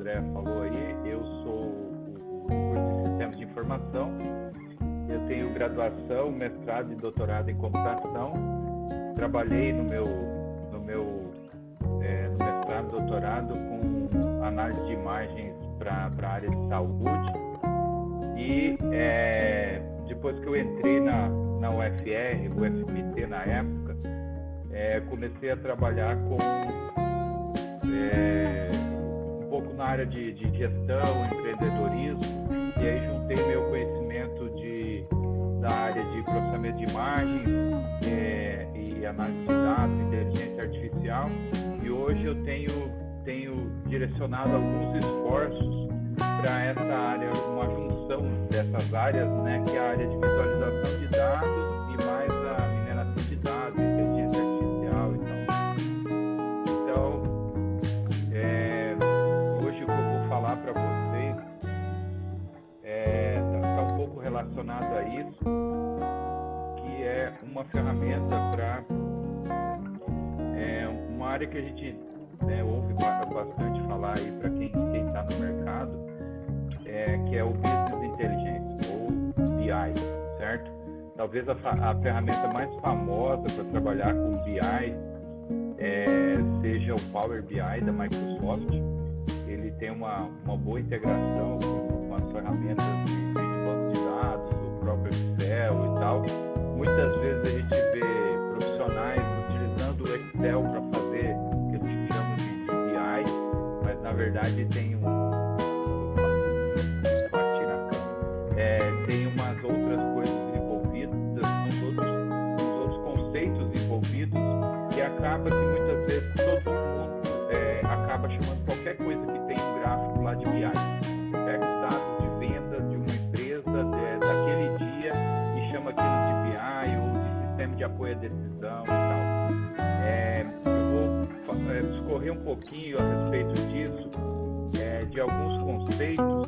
André falou aí, eu sou o curso de Sistemas de Informação. Eu tenho graduação, mestrado e doutorado em computação. Trabalhei no mestrado e doutorado com análise de imagens para a área de saúde. E depois que eu entrei na UFR, UFMT na época, comecei a trabalhar com um pouco na área de gestão, empreendedorismo, e aí juntei meu conhecimento da área de processamento de imagens e análise de dados, inteligência artificial, e hoje eu tenho direcionado alguns esforços para essa área, uma junção dessas áreas, né, que é a área de visualização de dados e mais a mineração de dados, inteligência artificial e tal. Então, hoje o que eu vou falar para vocês está um pouco relacionado a isso, que é uma ferramenta para uma área que a gente ouve bastante falar aí para quem está no mercado, que é o Business Intelligence, ou BI, certo? Talvez a ferramenta mais famosa para trabalhar com BI seja o Power BI da Microsoft. Ele tem uma boa integração com as ferramentas de banco de dados, o próprio Excel e tal. Muitas vezes a gente vê profissionais utilizando o Excel para fazer o que a gente chama de BI, mas na verdade tem tem umas outras coisas envolvidas, uns outros conceitos envolvidos, que acaba que muitas vezes todo mundo acaba chamando qualquer coisa que tem um gráfico lá de BI. Pega os dados de venda de uma empresa daquele dia e chama aquilo de BI ou de sistema de apoio à decisão e tal. Eu vou discorrer um pouquinho a respeito disso, de alguns conceitos,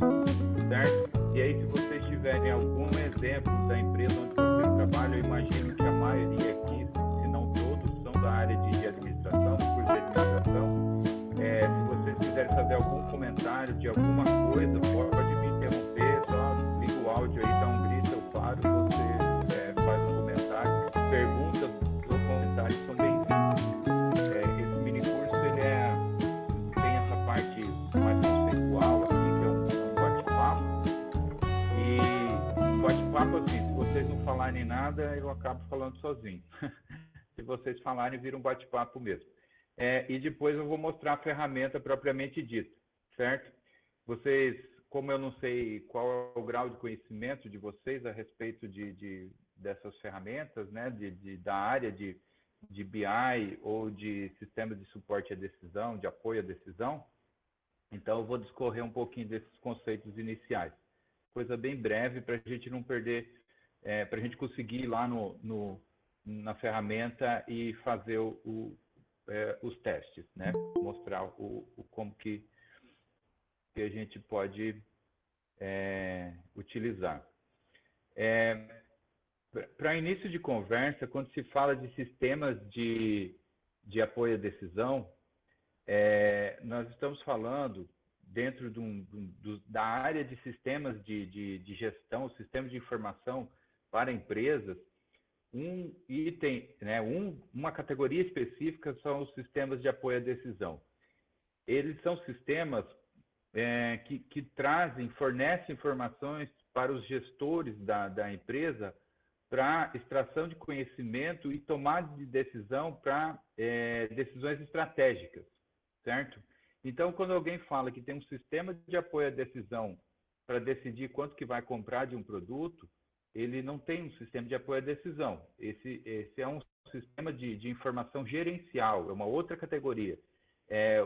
certo? E aí, se vocês tiverem algum exemplo da empresa onde vocês trabalham, eu imagino que a maioria aqui, se não todos, são da área de administração, curso de administração. Se vocês quiserem fazer algum comentário de alguma coisa, pode me interromper, só liga o áudio aí, dá um grito, eu paro, você faz um comentário. Perguntas ou comentários são bem-vindos. Esse mini curso, ele tem essa parte mais conceitual, assim, que é um bate-papo. E bate-papo, assim, se vocês não falarem nada, eu acabo falando sozinho. Se vocês falarem, vira um bate-papo mesmo. E depois eu vou mostrar a ferramenta propriamente dita, certo? Vocês, como eu não sei qual é o grau de conhecimento de vocês a respeito dessas ferramentas, né, da área de BI ou de sistema de suporte à decisão, de apoio à decisão, então eu vou discorrer um pouquinho desses conceitos iniciais. Coisa bem breve para a gente não perder, para a gente conseguir ir lá na ferramenta e fazer os testes, né? Mostrar como que a gente pode utilizar. Para início de conversa, quando se fala de sistemas de apoio à decisão, nós estamos falando dentro da área de sistemas de gestão, sistemas de informação para empresas. Um item, né, uma categoria específica são os sistemas de apoio à decisão. Eles são sistemas que fornecem informações para os gestores da empresa para extração de conhecimento e tomada de decisão para decisões estratégicas, certo? Então, quando alguém fala que tem um sistema de apoio à decisão para decidir quanto que vai comprar de um produto, ele não tem um sistema de apoio à decisão. Esse é um sistema de informação gerencial, é uma outra categoria.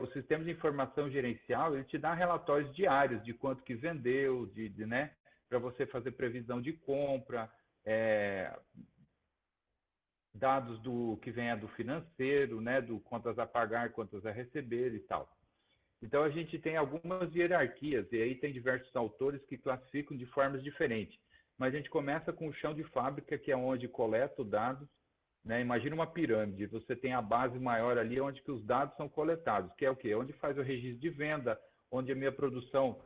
O sistema de informação gerencial, ele te dá relatórios diários de quanto que vendeu, né, para você fazer previsão de compra, dados que vem do financeiro, né, do contas a pagar, contas a receber e tal. Então, a gente tem algumas hierarquias, e aí tem diversos autores que classificam de formas diferentes. Mas a gente começa com o chão de fábrica, que é onde coleta os dados, né? Imagina uma pirâmide, você tem a base maior ali, onde que os dados são coletados, que é o quê? Onde faz o registro de venda, onde a minha produção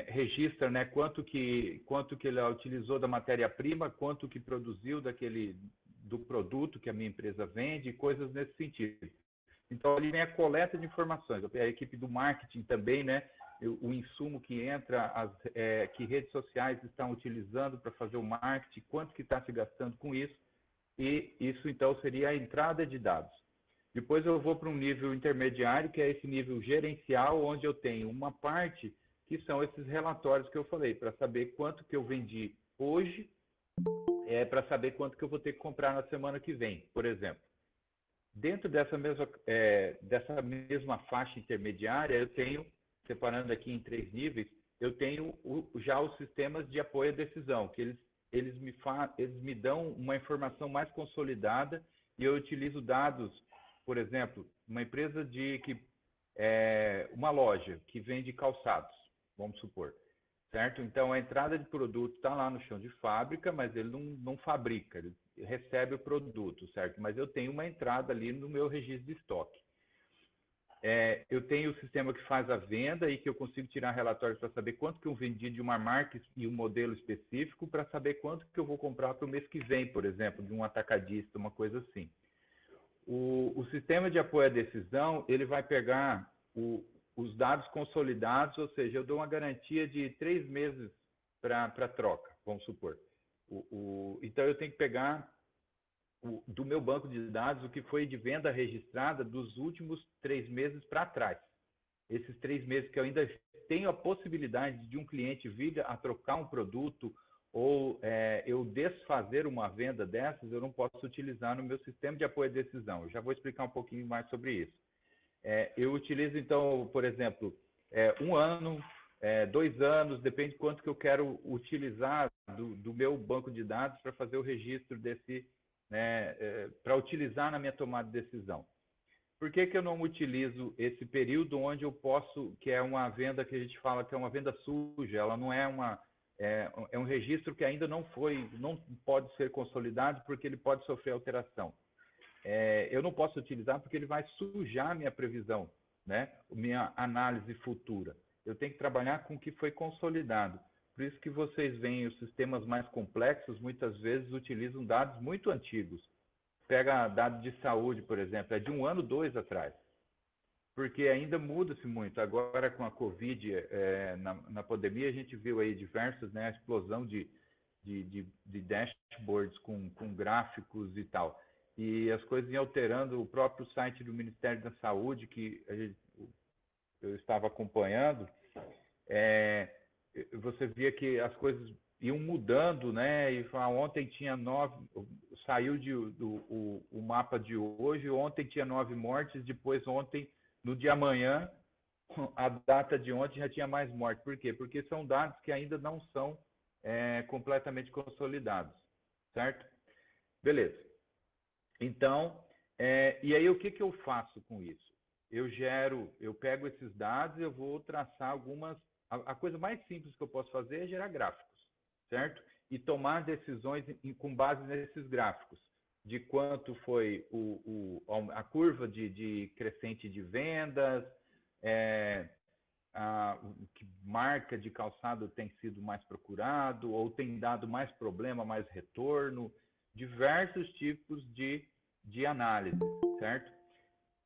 registra, né, quanto que ele utilizou da matéria-prima, quanto que produziu do produto que a minha empresa vende, coisas nesse sentido. Então, ali vem a coleta de informações. A equipe do marketing também, né, o insumo que entra, que redes sociais estão utilizando para fazer o marketing, quanto que está se gastando com isso, e isso, então, seria a entrada de dados. Depois eu vou para um nível intermediário, que é esse nível gerencial, onde eu tenho uma parte que são esses relatórios que eu falei, para saber quanto que eu vendi hoje, para saber quanto que eu vou ter que comprar na semana que vem, por exemplo. Dentro dessa mesma faixa intermediária, eu tenho, separando aqui em 3 níveis, eu tenho já os sistemas de apoio à decisão, que eles me dão uma informação mais consolidada e eu utilizo dados, por exemplo, uma empresa uma loja que vende calçados, vamos supor, certo? Então, a entrada de produto está lá no chão de fábrica, mas ele não fabrica, ele recebe o produto, certo? Mas eu tenho uma entrada ali no meu registro de estoque. Eu tenho o sistema que faz a venda e que eu consigo tirar relatórios para saber quanto que eu vendi de uma marca e um modelo específico para saber quanto que eu vou comprar para o mês que vem, por exemplo, de um atacadista, uma coisa assim. O sistema de apoio à decisão, ele vai pegar os dados consolidados, ou seja, eu dou uma garantia de 3 meses para troca, vamos supor. Então, eu tenho que pegar do meu banco de dados o que foi de venda registrada dos últimos 3 meses para trás. Esses 3 meses que eu ainda tenho a possibilidade de um cliente vir a trocar um produto ou eu desfazer uma venda dessas, eu não posso utilizar no meu sistema de apoio à decisão. Eu já vou explicar um pouquinho mais sobre isso. Eu utilizo, então, por exemplo, 1 ano, 2 anos, depende de quanto que eu quero utilizar do meu banco de dados para fazer o registro para utilizar na minha tomada de decisão. Por que eu não utilizo esse período onde eu posso, que é uma venda que a gente fala que é uma venda suja, ela não é um registro que ainda não pode ser consolidado porque ele pode sofrer alteração. Eu não posso utilizar porque ele vai sujar minha previsão, né? Minha análise futura. Eu tenho que trabalhar com o que foi consolidado. Por isso que vocês veem os sistemas mais complexos, muitas vezes utilizam dados muito antigos. Pega dados de saúde, por exemplo, é de 1 ano, 2 atrás. Porque ainda muda-se muito. Agora, com a Covid, na pandemia, a gente viu aí diversas, né, a explosão de dashboards com gráficos e tal. E as coisas iam alterando. O próprio site do Ministério da Saúde, que eu estava acompanhando, você via que as coisas iam mudando, né? E ontem tinha 9, saiu o mapa de hoje, ontem tinha 9 mortes, depois ontem, no dia amanhã, a data de ontem já tinha mais mortes. Por quê? Porque são dados que ainda não são completamente consolidados, certo? Beleza. Então, e aí o que eu faço com isso? Eu pego esses dados e eu vou traçar algumas. A coisa mais simples que eu posso fazer é gerar gráficos, certo? E tomar decisões com base nesses gráficos, de quanto foi a curva de crescente de vendas, que marca de calçado tem sido mais procurado, ou tem dado mais problema, mais retorno, diversos tipos de análise, certo?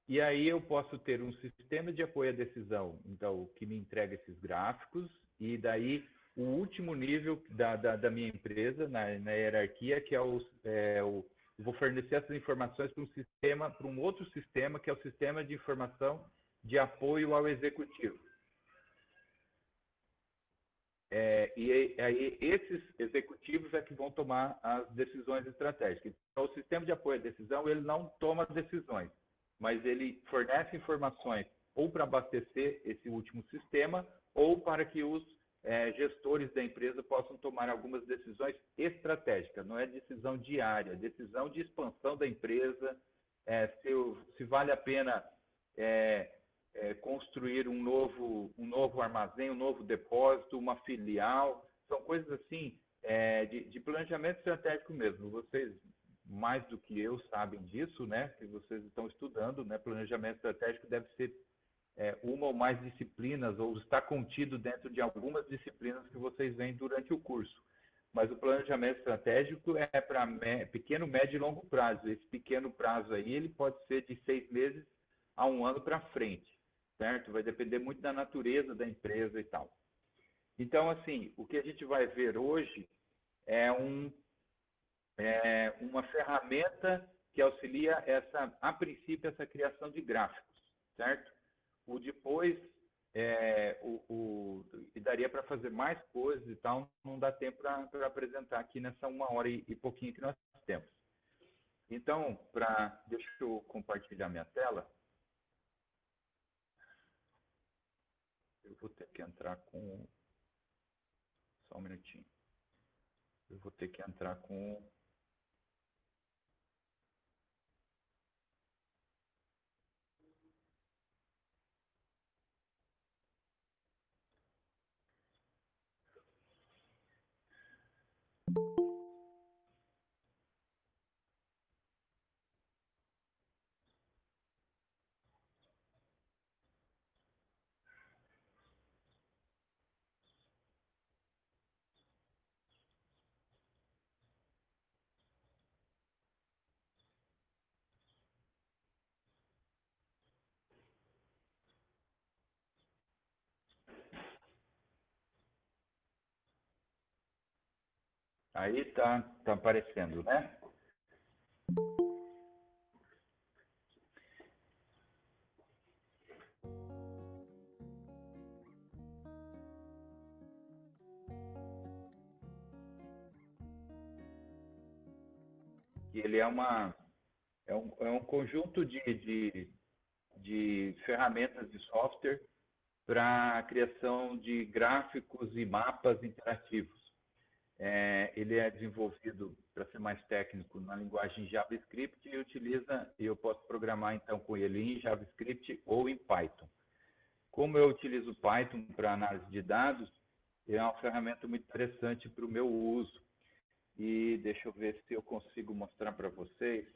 E aí eu posso ter um sistema de apoio à decisão, então, que me entrega esses gráficos, e daí o último nível da minha empresa, na hierarquia, que vou fornecer essas informações para um outro sistema, que é o sistema de informação de apoio ao executivo. E aí esses executivos é que vão tomar as decisões estratégicas. Então, o sistema de apoio à decisão, ele não toma decisões, mas ele fornece informações ou para abastecer esse último sistema ou para que os gestores da empresa possam tomar algumas decisões estratégicas. Não é decisão diária, é decisão de expansão da empresa, se vale a pena construir um novo armazém, um novo depósito, uma filial. São coisas assim de planejamento estratégico mesmo. Vocês, mais do que eu, sabem disso, né? Que vocês estão estudando, né? Planejamento estratégico deve ser uma ou mais disciplinas, ou está contido dentro de algumas disciplinas que vocês veem durante o curso. Mas o planejamento estratégico é para pequeno, médio e longo prazo. Esse pequeno prazo aí, ele pode ser de 6 meses a 1 ano para frente, certo? Vai depender muito da natureza da empresa e tal. Então, assim, o que a gente vai ver hoje é uma ferramenta que auxilia a princípio, essa criação de gráficos, certo? O depois, e daria para fazer mais coisas e tal, não dá tempo para apresentar aqui nessa 1 hora e pouquinho que nós temos. Então, deixa eu compartilhar minha tela. Eu vou ter que entrar com... Só um minutinho. Eu vou ter que entrar com... Aí tá aparecendo, né? Que ele é um conjunto de ferramentas de software para a criação de gráficos e mapas interativos. Ele é desenvolvido, para ser mais técnico, na linguagem JavaScript e eu posso programar então com ele em JavaScript ou em Python. Como eu utilizo Python para análise de dados, é uma ferramenta muito interessante para o meu uso. E deixa eu ver se eu consigo mostrar para vocês.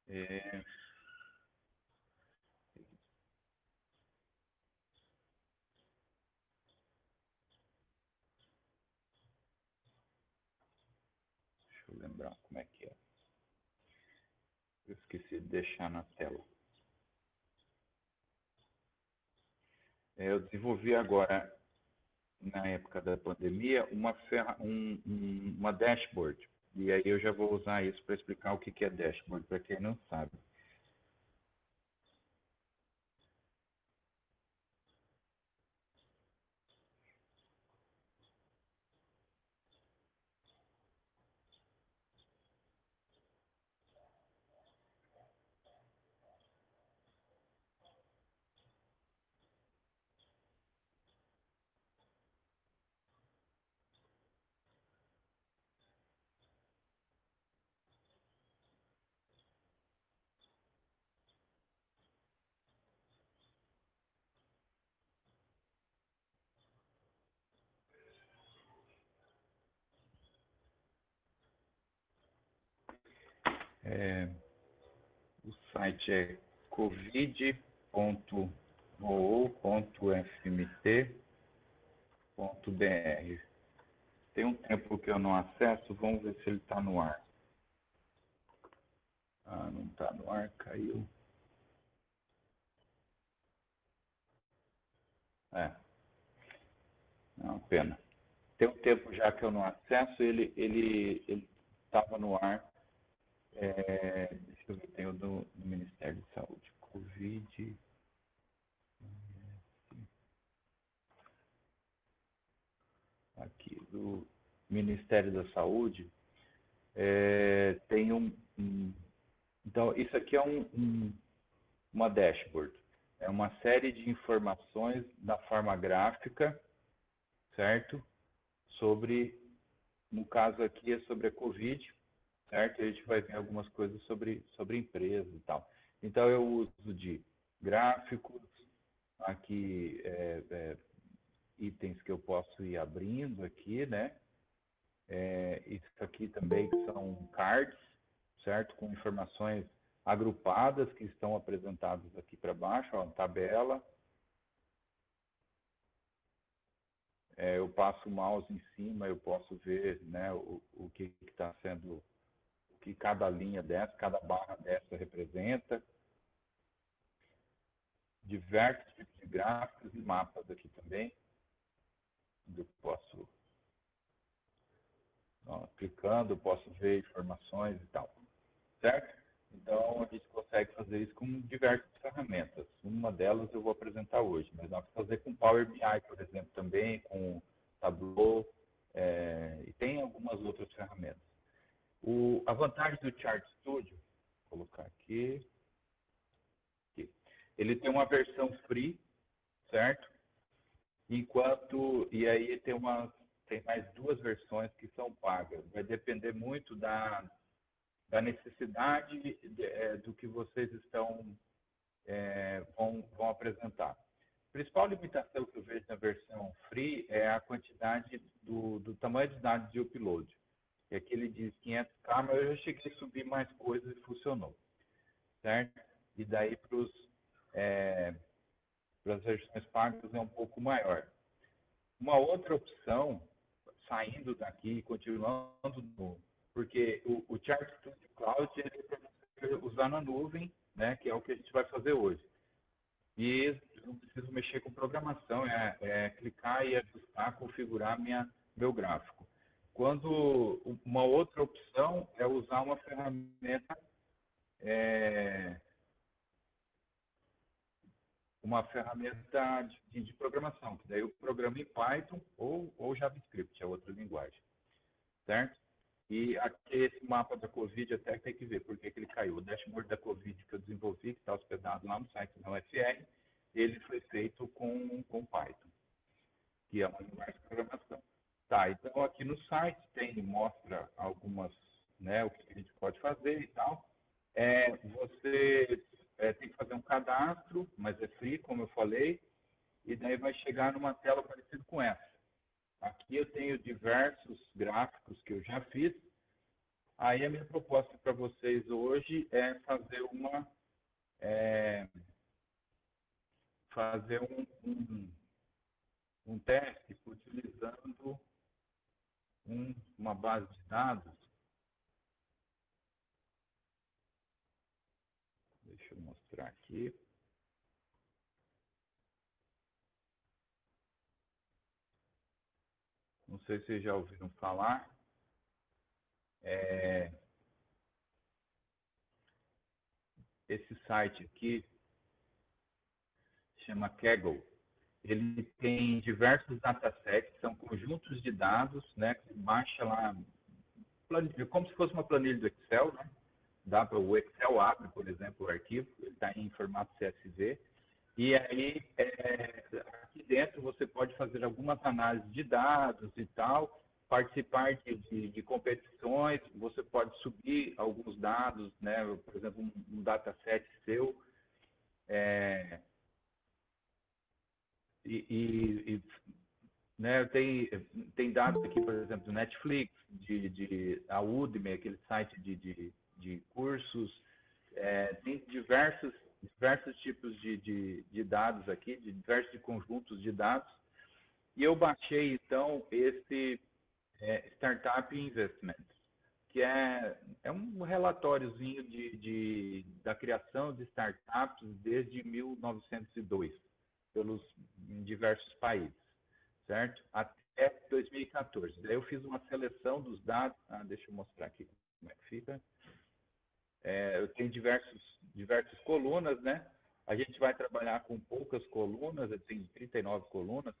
Deixa eu lembrar como é que é. Eu esqueci de deixar na tela. Eu desenvolvi agora, na época da pandemia, uma dashboard. E aí eu já vou usar isso para explicar o que é dashboard, para quem não sabe. O site é covid.goo.fmt.br. Tem um tempo que eu não acesso, vamos ver se ele está no ar. Ah, não está no ar, caiu. Não, pena. Tem um tempo já que eu não acesso, ele estava no ar. Deixa eu ver, tem o do Ministério de Saúde. Covid. Aqui, do Ministério da Saúde. Tem então, isso aqui é uma dashboard. É uma série de informações da forma gráfica, certo? No caso aqui é sobre a Covid, certo? A gente vai ver algumas coisas sobre empresas e tal. Então, eu uso de gráficos, aqui itens que eu posso ir abrindo aqui, né? Isso aqui também são cards, certo? Com informações agrupadas que estão apresentadas aqui para baixo, ó, tabela. Eu passo o mouse em cima, eu posso ver, né, o que está sendo, o que cada linha dessa, cada barra dessa representa. Diversos tipos de gráficos e mapas aqui também. Eu posso, ó, clicando, eu posso ver informações e tal, certo? Então, a gente consegue fazer isso com diversas ferramentas. Uma delas eu vou apresentar hoje, mas dá para fazer com Power BI, por exemplo, também, com Tableau, e tem algumas outras ferramentas. A vantagem do Chart Studio, vou colocar aqui, ele tem uma versão free, certo? E aí tem mais duas versões que são pagas. Vai depender muito da necessidade do que vocês vão apresentar. A principal limitação que eu vejo na versão free é a quantidade do tamanho dos dados de upload. E aqui ele diz 500K, mas eu já cheguei a subir mais coisas e funcionou, certo? E daí para as versões pagas é um pouco maior. Uma outra opção, saindo daqui e continuando porque o Chart Studio Cloud é para você usar na nuvem, né, que é o que a gente vai fazer hoje. E eu não preciso mexer com programação, clicar e ajustar, configurar meu gráfico. Uma outra opção é usar uma ferramenta de programação, que daí eu programo em Python ou JavaScript, é outra linguagem, certo? E aqui esse mapa da Covid até tem que ver porque que ele caiu. O dashboard da Covid que eu desenvolvi, que está hospedado lá no site da UFR, ele foi feito com Python, que é uma linguagem de programação. Tá, então aqui no site mostra algumas, né, o que a gente pode fazer e tal. Você tem que fazer um cadastro, mas é free, como eu falei, e daí vai chegar numa tela parecida com essa. Aqui eu tenho diversos gráficos que eu já fiz. Aí a minha proposta para vocês hoje é fazer um teste utilizando uma base de dados. Deixa eu mostrar aqui. Não sei se vocês já ouviram falar. Esse site aqui chama Kaggle. Ele tem diversos datasets, são conjuntos de dados, né, que baixa lá, como se fosse uma planilha do Excel, né? O Excel abre, por exemplo, o arquivo, ele está em formato CSV, e aí aqui dentro você pode fazer algumas análises de dados e tal, participar de competições, você pode subir alguns dados, né? Por exemplo, um dataset seu, né, tem dados aqui, por exemplo, do Netflix, a Udemy, aquele site de cursos, tem diversos tipos de dados aqui, de diversos conjuntos de dados, e eu baixei, então, esse Startup Investments, que é um relatóriozinho da criação de startups desde 1902, em diversos países, certo? Até 2014. Daí eu fiz uma seleção dos dados. Deixa eu mostrar aqui como é que fica. Eu tenho diversas colunas, né? A gente vai trabalhar com poucas colunas, eu tenho 39 colunas.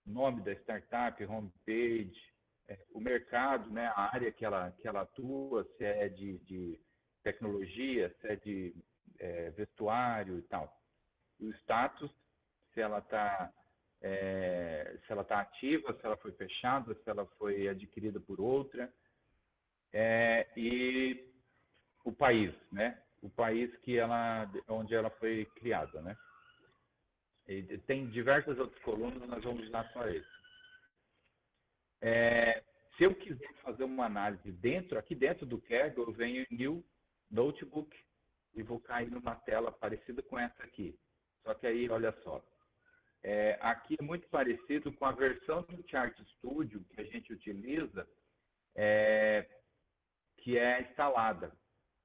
Nome da startup, homepage, o mercado, né? A área que ela atua, se é de tecnologia, se é de vestuário e tal. O status, se ela está ativa, se ela foi fechada, se ela foi adquirida por outra, e o país, né? O país onde ela foi criada, né? E tem diversas outras colunas, nós vamos usar só esse. Se eu quiser fazer uma análise aqui dentro do Kaggle, eu venho em New Notebook e vou cair numa tela parecida com essa aqui. Só que aí, olha só, aqui é muito parecido com a versão do Chart Studio que a gente utiliza, que é instalada,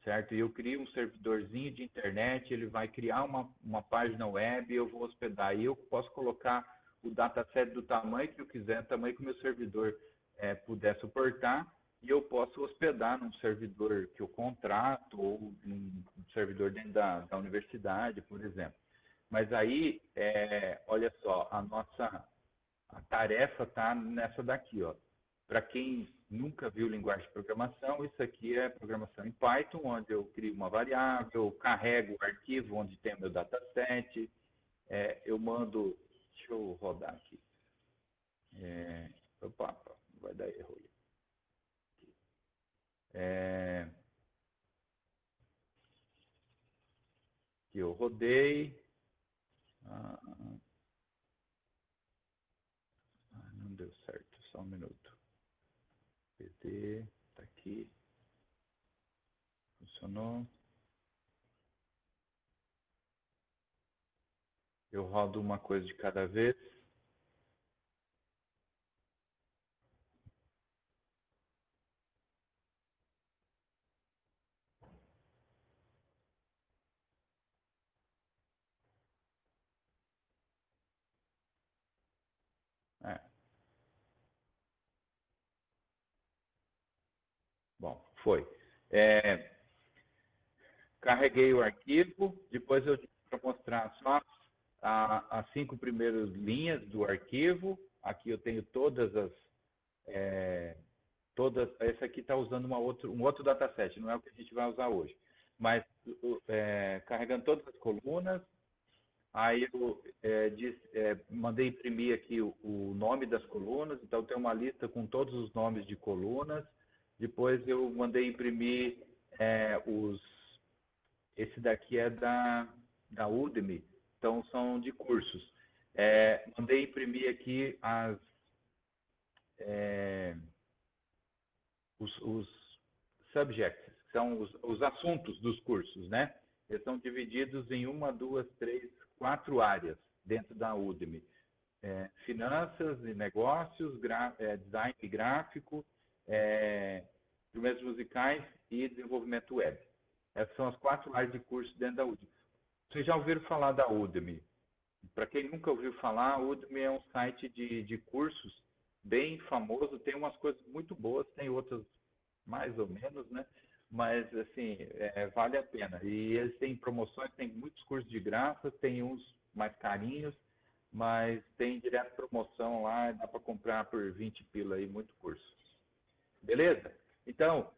certo? E eu crio um servidorzinho de internet, ele vai criar uma página web, eu vou hospedar. E eu posso colocar o dataset do tamanho que eu quiser, tamanho que o meu servidor puder suportar, e eu posso hospedar num servidor que eu contrato ou num servidor dentro da universidade, por exemplo. Mas aí, olha só, a tarefa está nessa daqui, ó. Para quem nunca viu linguagem de programação, isso aqui é programação em Python, onde eu crio uma variável, carrego o arquivo onde tem o meu dataset, eu mando, deixa eu rodar aqui. Opa, vai dar erro aí. Que eu rodei. Não deu certo, só um minuto. PT, tá aqui. Funcionou. Eu rodo uma coisa de cada vez. Bom, foi. Carreguei o arquivo, depois eu para mostrar só as 5 primeiras linhas do arquivo. Aqui eu tenho todas as... esse aqui está usando um outro dataset, não é o que a gente vai usar hoje. Mas carregando todas as colunas, aí eu mandei imprimir aqui o nome das colunas, então tem uma lista com todos os nomes de colunas. Depois eu mandei imprimir esse daqui é da Udemy, então são de cursos. Mandei imprimir aqui os subjects, que são os assuntos dos cursos, né? Eles são divididos em 1, 2, 3, 4 áreas dentro da Udemy. Finanças e negócios, design gráfico, instrumentos musicais e desenvolvimento web. Essas são as 4 áreas de curso dentro da Udemy. Vocês já ouviram falar da Udemy? Para quem nunca ouviu falar, a Udemy é um site de cursos bem famoso, tem umas coisas muito boas, tem outras mais ou menos, né? Mas, assim, vale a pena. E eles têm promoções, tem muitos cursos de graça, tem uns mais carinhos, mas tem direto promoção lá, dá para comprar por 20 pila aí, muito curso. Beleza? Então,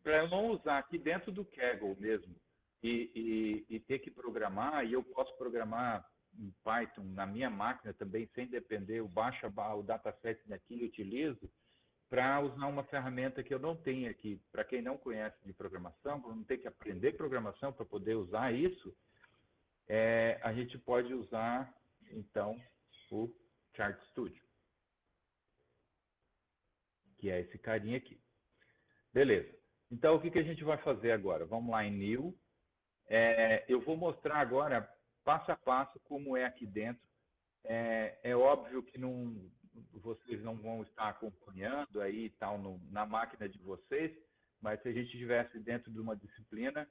para eu não usar aqui dentro do Kaggle mesmo e ter que programar, e eu posso programar em Python na minha máquina também, sem depender, eu baixo o dataset daqui e utilizo, para usar uma ferramenta que eu não tenho aqui. Para quem não conhece de programação, para não ter que aprender programação para poder usar isso, a gente pode usar, então, o Chart Studio, que é esse carinha aqui. Beleza. Então, o que a gente vai fazer agora? Vamos lá em New. Eu vou mostrar agora, passo a passo, como é aqui dentro. É óbvio que vocês não vão estar acompanhando aí e tal na máquina de vocês, mas se a gente estivesse dentro de uma disciplina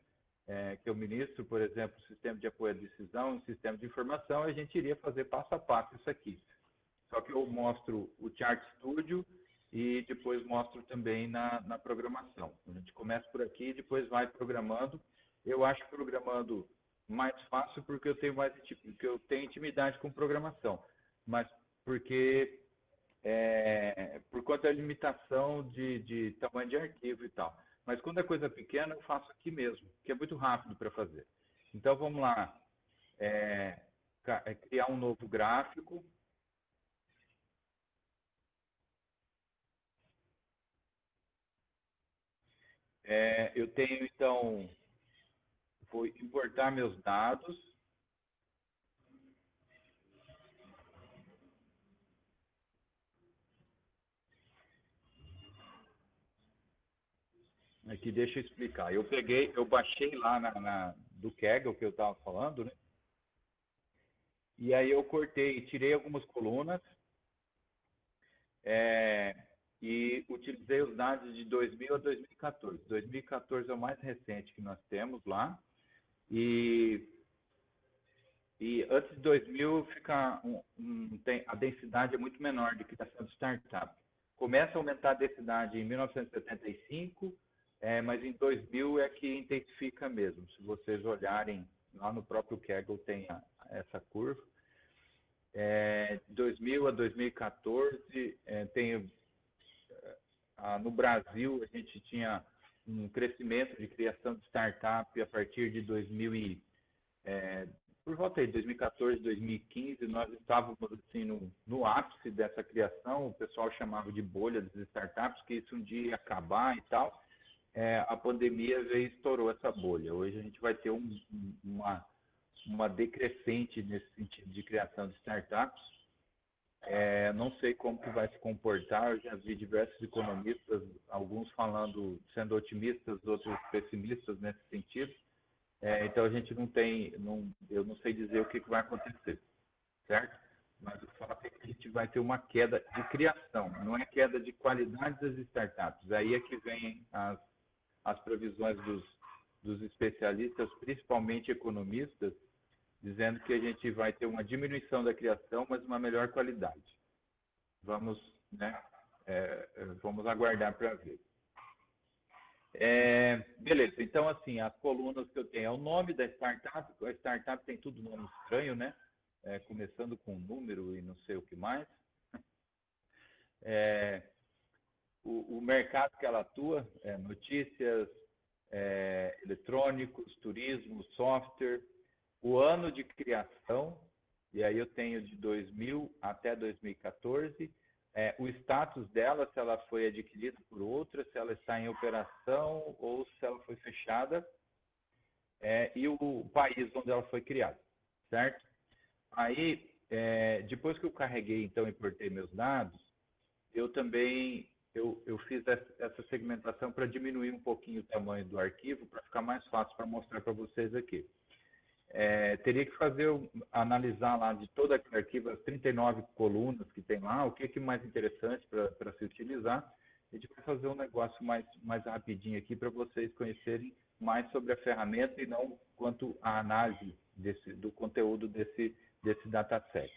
que eu ministro, por exemplo, sistema de apoio à decisão, sistema de informação, a gente iria fazer passo a passo isso aqui. Só que eu mostro o Chart Studio e depois mostro também na programação. A gente começa por aqui e depois vai programando. Eu acho programando mais fácil porque eu tenho intimidade com programação, mas porque por conta da limitação de tamanho de arquivo e tal. Mas quando é coisa pequena, eu faço aqui mesmo, que é muito rápido para fazer. Então, vamos lá. Criar um novo gráfico. Eu tenho, então, vou importar meus dados. Aqui, deixa eu explicar. Eu baixei lá do Kaggle que eu estava falando, né? E aí eu cortei, tirei algumas colunas, é, e utilizei os dados de 2000 a 2014. 2014 é o mais recente que nós temos lá. E, e antes de 2000 fica a densidade é muito menor de criação de startup. Começa a aumentar a densidade em 1975, mas em 2000 é que intensifica mesmo. Se vocês olharem lá no próprio Kaggle tem essa curva. 2000 a 2014 no Brasil a gente tinha um crescimento de criação de startup a partir de 2000 por volta de 2014, 2015, nós estávamos assim no ápice dessa criação, o pessoal chamava de bolha das startups, que isso um dia ia acabar e tal. A pandemia veio e estourou essa bolha. Hoje a gente vai ter uma decrescente nesse sentido de criação de startups. Não sei como que vai se comportar, eu já vi diversos economistas, alguns falando, sendo otimistas, outros pessimistas nesse sentido. Então a gente eu não sei dizer o que vai acontecer, certo? Mas o fato é que a gente vai ter uma queda de criação, não é queda de qualidade das startups. Aí é que vem as previsões dos especialistas, principalmente economistas, dizendo que a gente vai ter uma diminuição da criação, mas uma melhor qualidade. Vamos, né, vamos aguardar para ver. Beleza, então assim, as colunas que eu tenho é o nome da startup, a startup tem tudo nome estranho, né? Começando com número e não sei o que mais. O mercado que ela atua, notícias, eletrônicos, turismo, software, o ano de criação, e aí eu tenho de 2000 até 2014, o status dela, se ela foi adquirida por outra, se ela está em operação ou se ela foi fechada, e o país onde ela foi criada, certo? Aí, depois que eu carreguei, então, importei meus dados, eu também eu fiz essa segmentação para diminuir um pouquinho o tamanho do arquivo, para ficar mais fácil para mostrar para vocês aqui. Teria que analisar lá de todo aquele arquivo, as 39 colunas que tem lá, o que é mais interessante para se utilizar. A gente vai fazer um negócio mais rapidinho aqui para vocês conhecerem mais sobre a ferramenta e não quanto à análise do conteúdo desse dataset.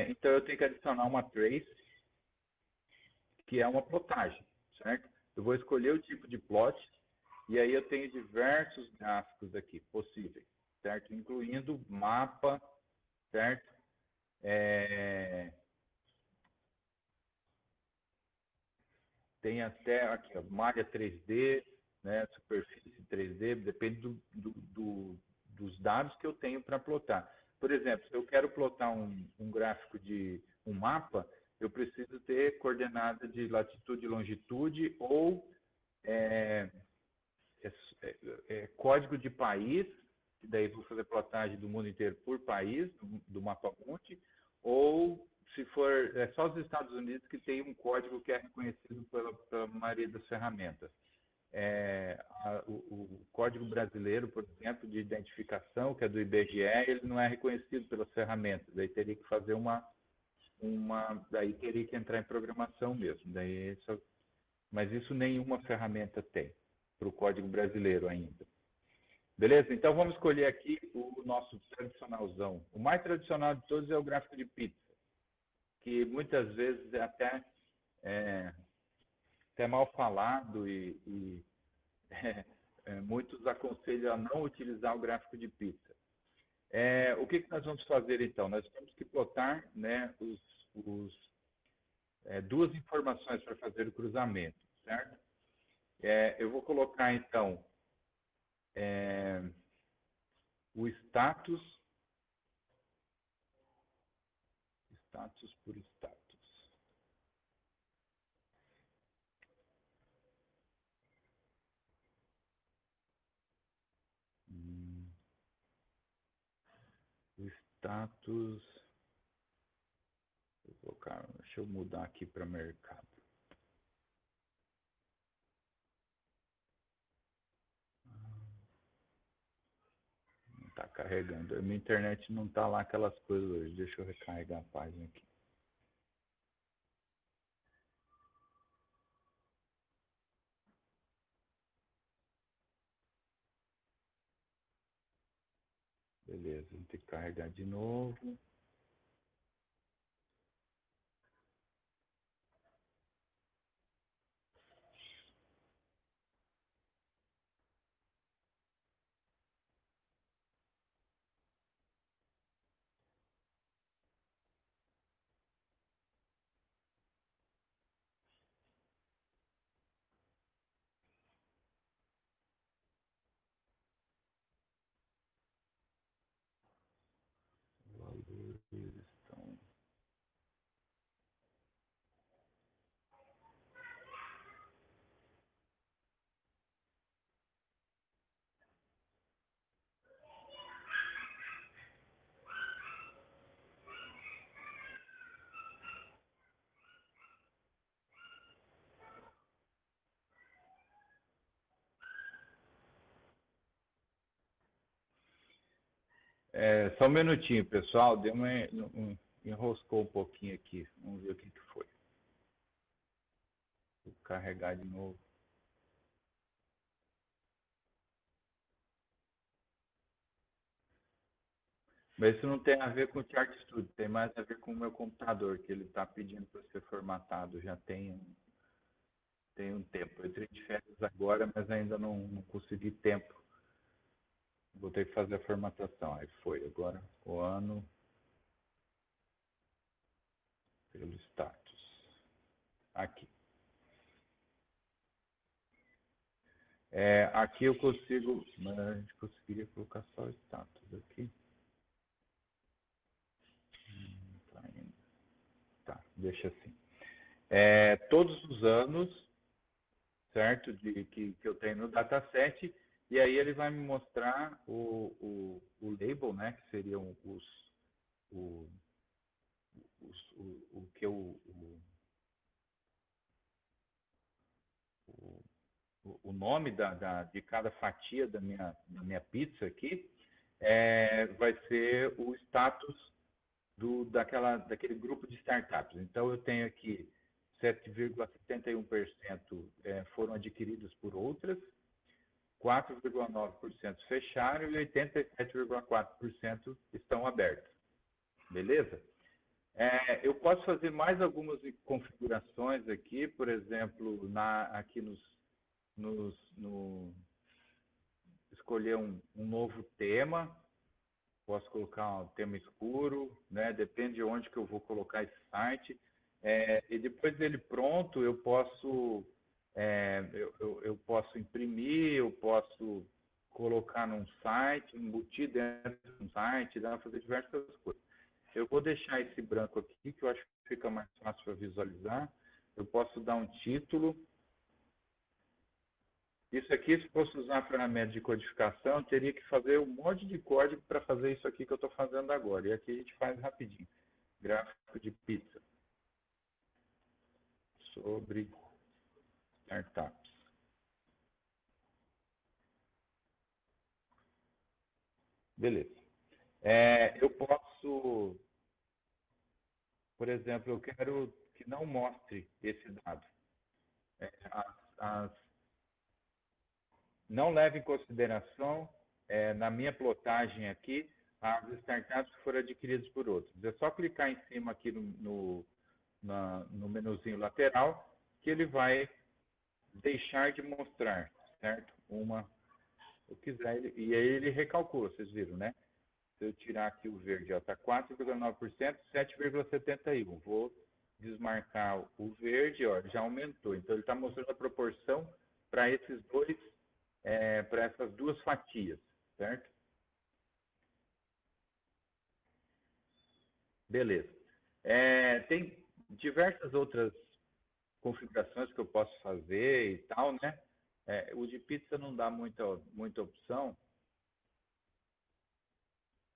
Então, eu tenho que adicionar uma trace, que é uma plotagem, certo? Eu vou escolher o tipo de plot, e aí eu tenho diversos gráficos aqui possíveis, certo? Incluindo mapa, certo? Tem até aqui, ó, malha 3D, né? Superfície 3D, depende dos dados que eu tenho para plotar. Por exemplo, se eu quero plotar um gráfico de um mapa, eu preciso ter coordenada de latitude e longitude ou código de país, que daí vou fazer plotagem do mundo inteiro por país, do mapa mundi, ou se for só os Estados Unidos que tem um código que é reconhecido pela maioria das ferramentas. O código brasileiro, por exemplo, de identificação, que é do IBGE, ele não é reconhecido pelas ferramentas, daí teria que fazer daí teria que entrar em programação mesmo, mas isso nenhuma ferramenta tem para o código brasileiro ainda. Beleza? Então vamos escolher aqui o nosso tradicionalzão. O mais tradicional de todos é o gráfico de pizza, que muitas vezes é até mal falado e muitos aconselham a não utilizar o gráfico de pizza. O que nós vamos fazer então? Nós temos que plotar, né, duas informações para fazer o cruzamento, certo? Eu vou colocar então o status por status. O status. Deixa eu mudar aqui para mercado. carregando. A minha internet não tá lá aquelas coisas hoje. Deixa eu recarregar a página aqui. Beleza, vou ter que carregar de novo. Valores estão... só um minutinho, pessoal. Deu enroscou um pouquinho aqui. Vamos ver o que foi. Vou carregar de novo. Mas isso não tem a ver com o Chart Studio, tem mais a ver com o meu computador, que ele está pedindo para ser formatado. Já tem um tempo. Eu entrei de férias agora, mas ainda não consegui tempo. Vou ter que fazer a formatação. Aí foi. Agora o ano pelo status. Aqui. Aqui eu consigo, mas a gente conseguiria colocar só o status aqui. Tá indo. Tá, deixa assim. Todos os anos, certo? Que eu tenho no dataset, e aí ele vai me mostrar o label, né? Que seriam o que o nome de cada fatia da minha pizza aqui, vai ser o status daquele grupo de startups. Então, eu tenho aqui 7,71% foram adquiridos por outras, 4,9% fecharam e 87,4% estão abertos. Beleza? Eu posso fazer mais algumas configurações aqui, por exemplo, aqui escolher um novo tema. Posso colocar um tema escuro, né? Depende de onde que eu vou colocar esse site. E depois dele pronto, eu posso imprimir, eu posso colocar num site, embutir dentro de um site, dá para fazer diversas coisas. Eu vou deixar esse branco aqui, que eu acho que fica mais fácil para visualizar. Eu posso dar um título. Isso aqui, se fosse usar a ferramenta de codificação, eu teria que fazer um monte de código para fazer isso aqui que eu estou fazendo agora. E aqui a gente faz rapidinho. Gráfico de pizza. Sobre startups. Beleza. Eu posso, por exemplo, eu quero que não mostre esse dado. Não leve em consideração, na minha plotagem aqui, as startups que foram adquiridas por outros. É só clicar em cima aqui no menuzinho lateral, que ele vai deixar de mostrar, certo? Eu quiser, e aí ele recalcula, vocês viram, né? Se eu tirar aqui o verde, está 4,9%, 7,71%. Vou desmarcar o verde, ó, já aumentou. Então, ele está mostrando a proporção para esses dois, para essas duas fatias, certo? Beleza. Tem diversas outras configurações que eu posso fazer e tal, né? O de pizza não dá muita opção,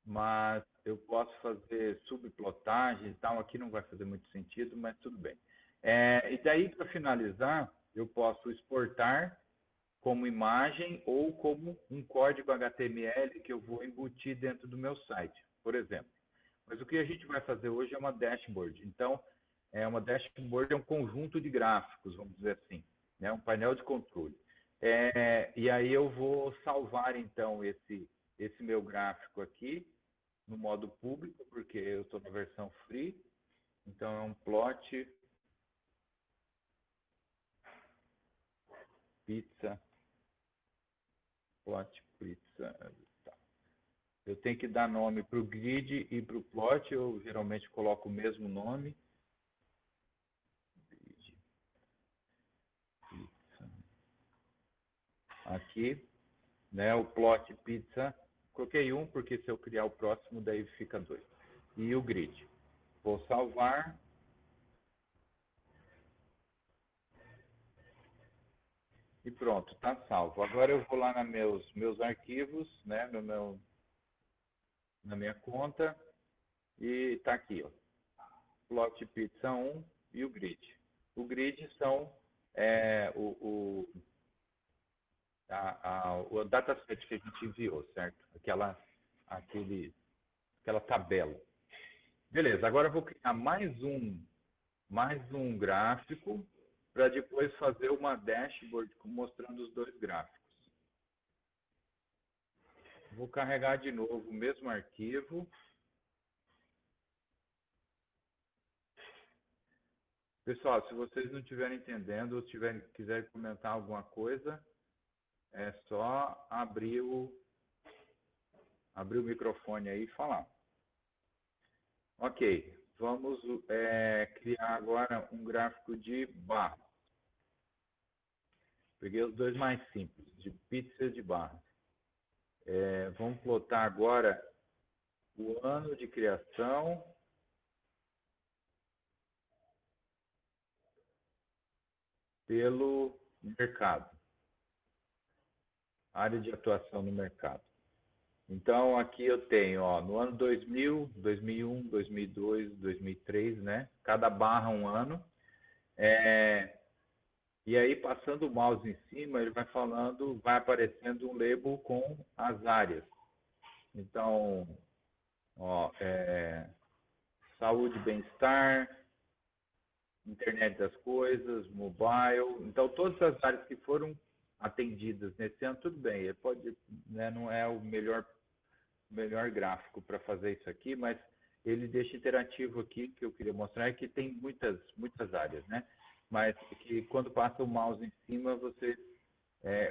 mas eu posso fazer subplotagem e tal. Aqui não vai fazer muito sentido, mas tudo bem. E daí, para finalizar, eu posso exportar como imagem ou como um código HTML que eu vou embutir dentro do meu site, por exemplo. Mas o que a gente vai fazer hoje é uma dashboard. Então, uma dashboard é um conjunto de gráficos, vamos dizer assim, né? Um painel de controle. E aí eu vou salvar, então, esse meu gráfico aqui no modo público, porque eu estou na versão free. Então, é um plot pizza. Tá. Eu tenho que dar nome para o grid e para o plot. Eu geralmente coloco o mesmo nome. Grid, pizza. Aqui, né? O plot pizza. Coloquei um, porque se eu criar o próximo, daí fica 2. E o grid. Vou salvar. E pronto, está salvo. Agora eu vou lá nos meus arquivos, né? Na minha conta. E está aqui, ó. Plot pizza 1 e o grid. O grid são o dataset que a gente enviou, certo? Aquela tabela. Beleza, agora eu vou criar mais um gráfico para depois fazer uma dashboard mostrando os dois gráficos. Vou carregar de novo o mesmo arquivo. Pessoal, se vocês não estiverem entendendo ou quiserem comentar alguma coisa, é só abrir o microfone aí e falar. Ok, vamos criar agora um gráfico de barra. Peguei os dois mais simples, de pizza de barra. Vamos plotar agora o ano de criação pelo mercado, área de atuação no mercado. Então, aqui eu tenho, ó, no ano 2000, 2001, 2002, 2003, né? Cada barra um ano. E aí, passando o mouse em cima, ele vai falando, vai aparecendo um label com as áreas. Então, ó, saúde e bem-estar, internet das coisas, mobile. Então, todas as áreas que foram atendidas nesse ano, tudo bem. Ele pode, né, não é o melhor gráfico para fazer isso aqui, mas ele deixa interativo aqui, que eu queria mostrar, é que tem muitas áreas, né? Mas que quando passa o mouse em cima, você,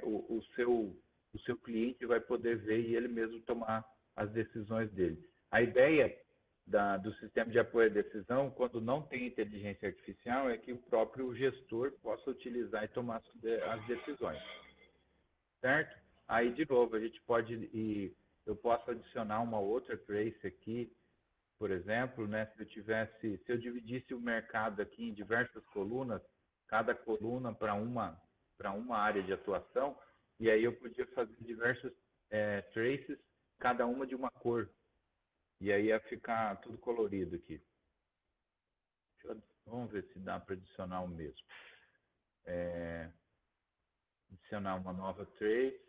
o seu cliente vai poder ver e ele mesmo tomar as decisões dele. A ideia do sistema de apoio à decisão, quando não tem inteligência artificial, é que o próprio gestor possa utilizar e tomar as decisões, certo? Aí, de novo, a gente pode eu posso adicionar uma outra trace aqui, por exemplo, né? Se eu dividisse o mercado aqui em diversas colunas, cada coluna para uma área de atuação, e aí eu podia fazer diversas traces, cada uma de uma cor. E aí ia ficar tudo colorido aqui. Vamos ver se dá para adicionar o mesmo. Adicionar uma nova trace.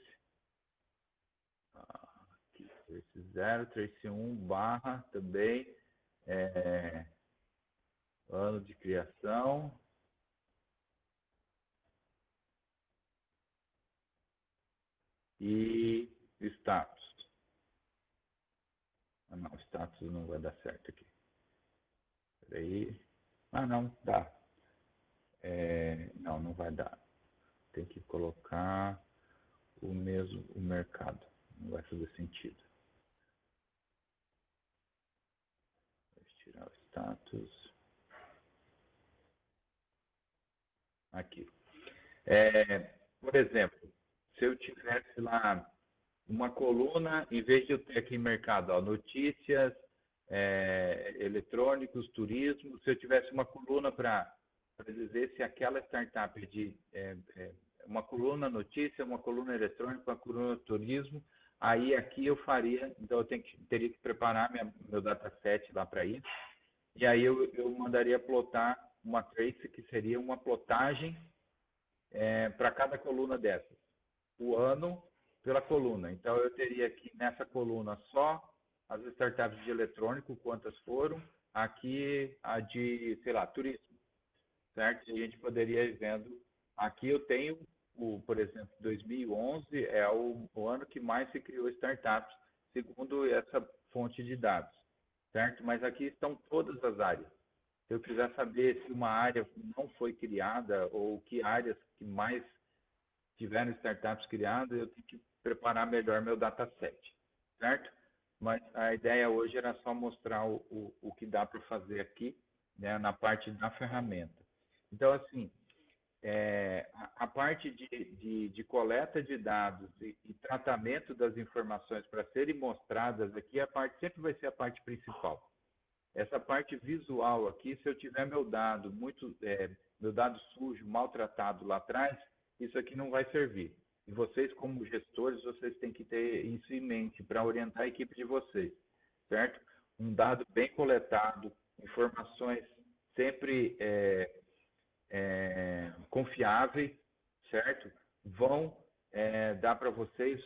Aqui, trace 0, trace 1, barra também. Ano de criação. E status. Ah, não, status não vai dar certo aqui. Peraí. Ah, não, dá. Não vai dar. Tem que colocar o mercado. Não vai fazer sentido. Vou tirar o status. Aqui. Por exemplo, se eu tivesse lá uma coluna, em vez de eu ter aqui mercado, ó, notícias, eletrônicos, turismo, se eu tivesse uma coluna para dizer se aquela startup uma coluna notícia, uma coluna eletrônica, uma coluna turismo, aí aqui eu faria, então eu teria que preparar meu dataset lá para isso, e aí eu mandaria plotar uma trace que seria uma plotagem para cada coluna dessas. o ano pela coluna. Então, eu teria aqui nessa coluna só as startups de eletrônico, quantas foram, aqui a de, sei lá, turismo, certo? E a gente poderia ir vendo, aqui eu tenho, por exemplo, 2011 é o ano que mais se criou startups, segundo essa fonte de dados, certo? Mas aqui estão todas as áreas. Se eu quiser saber se uma área não foi criada ou que áreas que mais tiveram startups criadas, eu tenho que preparar melhor meu dataset, certo? Mas a ideia hoje era só mostrar o que dá para fazer aqui, né, na parte da ferramenta. Então, assim, a parte de coleta de dados e tratamento das informações para serem mostradas aqui, a parte sempre vai ser a parte principal. Essa parte visual aqui, se eu tiver meu dado meu dado sujo, maltratado lá atrás, isso aqui não vai servir. E vocês, como gestores, vocês têm que ter isso em mente para orientar a equipe de vocês, certo? Um dado bem coletado, informações sempre confiáveis, certo? Vão dar para vocês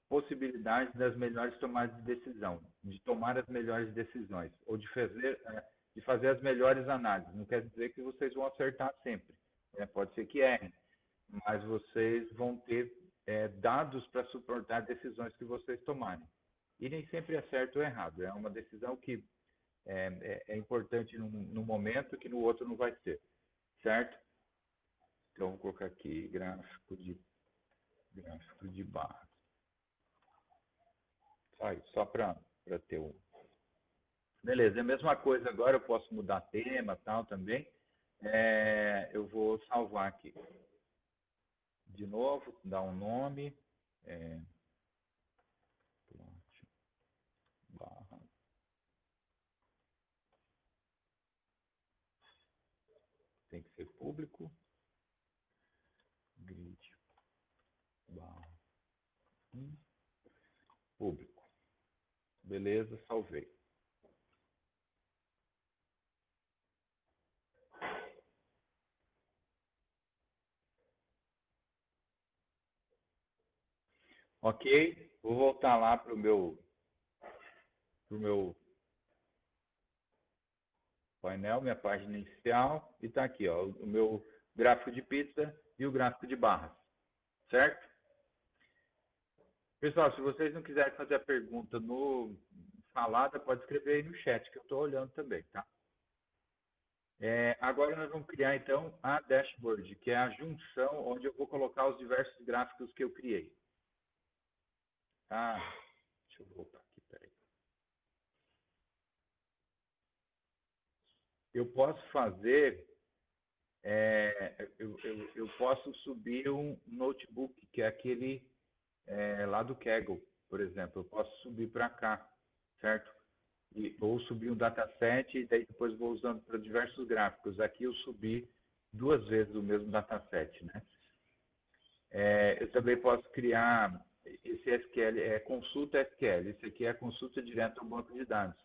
possibilidades das melhores tomadas de decisão, de tomar as melhores decisões, ou de fazer as melhores análises. Não quer dizer que vocês vão acertar sempre, né? Pode ser que errem, mas vocês vão ter dados para suportar decisões que vocês tomarem. E nem sempre é certo ou errado, é uma decisão que é importante num momento que no outro não vai ser, certo? Então, vou colocar aqui gráfico de barra. Só para ter um. Beleza, é a mesma coisa agora, eu posso mudar tema tal também. Eu vou salvar aqui. De novo, dar um nome. Plot barra. Tem que ser público. Grid barra. Público. Beleza, salvei. Ok, vou voltar lá para o meu painel, minha página inicial, e está aqui, ó, o meu gráfico de pizza e o gráfico de barras, certo? Pessoal, se vocês não quiserem fazer a pergunta no falada, pode escrever aí no chat, que eu estou olhando também, tá? Agora nós vamos criar, então, a dashboard, que é a junção onde eu vou colocar os diversos gráficos que eu criei. Deixa eu voltar aqui, peraí. Eu posso fazer, eu posso subir um notebook, que é aquele lá do Kaggle, por exemplo. Eu posso subir para cá, certo? Ou subir um dataset e daí depois vou usando para diversos gráficos. Aqui eu subi 2 vezes o mesmo dataset, né? Eu também posso criar esse SQL, consulta SQL. Esse aqui é consulta direta ao banco de dados.